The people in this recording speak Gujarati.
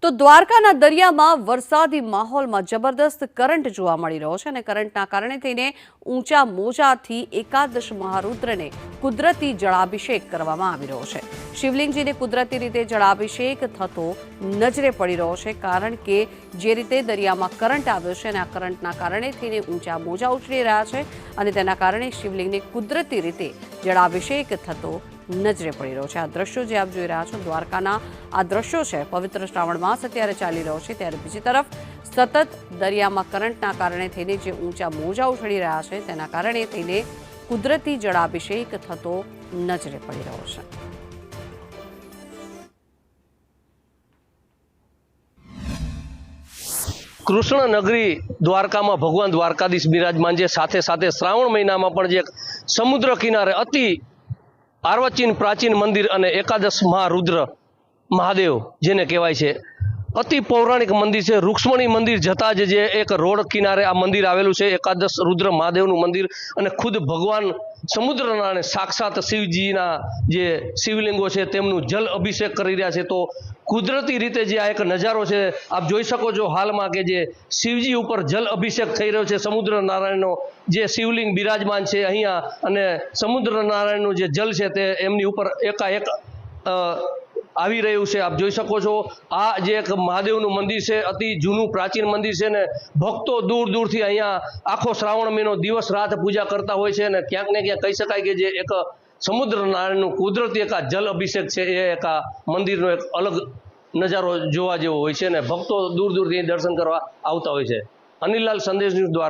તો દ્વારકાના દરિયામાં વરસાદી માહોલમાં જબરદસ્ત કરંટ જોવા મળી રહ્યો છે અને કરંટના કારણે થઈને ઊંચા મોજાથી એકાદશ મહારુદ્રને કુદરતી જળાભિષેક કરવામાં આવી રહ્યો છે। શિવલિંગજીને કુદરતી રીતે જળાભિષેક થતો નજરે પડી રહ્યો છે, કારણ કે જે રીતે દરિયામાં કરંટ આવ્યો છે અને આ કરંટના કારણે થઈને ઊંચા મોજા ઉછળી રહ્યા છે અને તેના કારણે શિવલિંગને કુદરતી રીતે જળાભિષેક થતો નજરે પડી રહ્યો છે। આ દ્રશ્યો જે આપ જોઈ રહ્યા છો દ્વારકાના આ દ્રશ્યો છે। પવિત્ર શ્રાવણ માસ અત્યારે ચાલી રહ્યો છે, ત્યારે બીજી તરફ સતત દરિયામાં કરંટના કારણે થઈને જે ઊંચા મોજા ઉછળી રહ્યા છે તેના કારણે થઈને કુદરતી જળાભિષેક થતો નજરે પડી રહ્યો છે। કૃષ્ણ નગરી દ્વારકામાં ભગવાન દ્વારકાધીશ બિરાજમાન છે। સાથે સાથે શ્રાવણ મહિનામાં પણ જે સમુદ્ર કિનારે અતિ આર્વચીન પ્રાચીન મંદિર અને એકાદશ મહારુદ્ર મહાદેવ જેને કહેવાય છે, અતિ પૌરાણિક મંદિર છે। રૂક્ષ્મણી મંદિર જતા જ જે એક રોડ કિનારે આ મંદિર આવેલું છે, એકાદશ રુદ્ર મહાદેવનું મંદિર, અને ખુદ ભગવાન સમુદ્રના અને સાક્ષાત શિવજીના જે શિવલિંગો છે તેમનું જલ અભિષેક કરી રહ્યા છે। તો કુદરતી રીતે જે આ એક નજારો છે આપ જોઈ શકો છો હાલમાં કે જે શિવજી ઉપર જલ અભિષેક થઈ રહ્યો છે। સમુદ્ર નારાયણનો જે શિવલિંગ બિરાજમાન છે અહીંયા, અને સમુદ્ર નારાયણનું જે જલ છે તે એમની ઉપર એકાએક આવી રહ્યું છે। આપ જોઈ શકો છો આ જે એક મહાદેવનું મંદિર છે, અતિ જૂનું પ્રાચીન મંદિર છે ને ભક્તો દૂર દૂરથી અહીંયા આખો શ્રાવણ મહિનો દિવસ રાત પૂજા કરતા હોય છે, અને ક્યાંક ને ક્યાંક કહી શકાય કે જે એક સમુદ્ર નારાયણનું કુદરતી એક આ જલ અભિષેક છે એ એક આ મંદિરનો એક અલગ નજારો જોવા જેવો હોય છે, અને ભક્તો દૂર દૂરથી દર્શન કરવા આવતા હોય છે। અનિલ લાલ, સંદેશ ન્યૂઝ દ્વારા।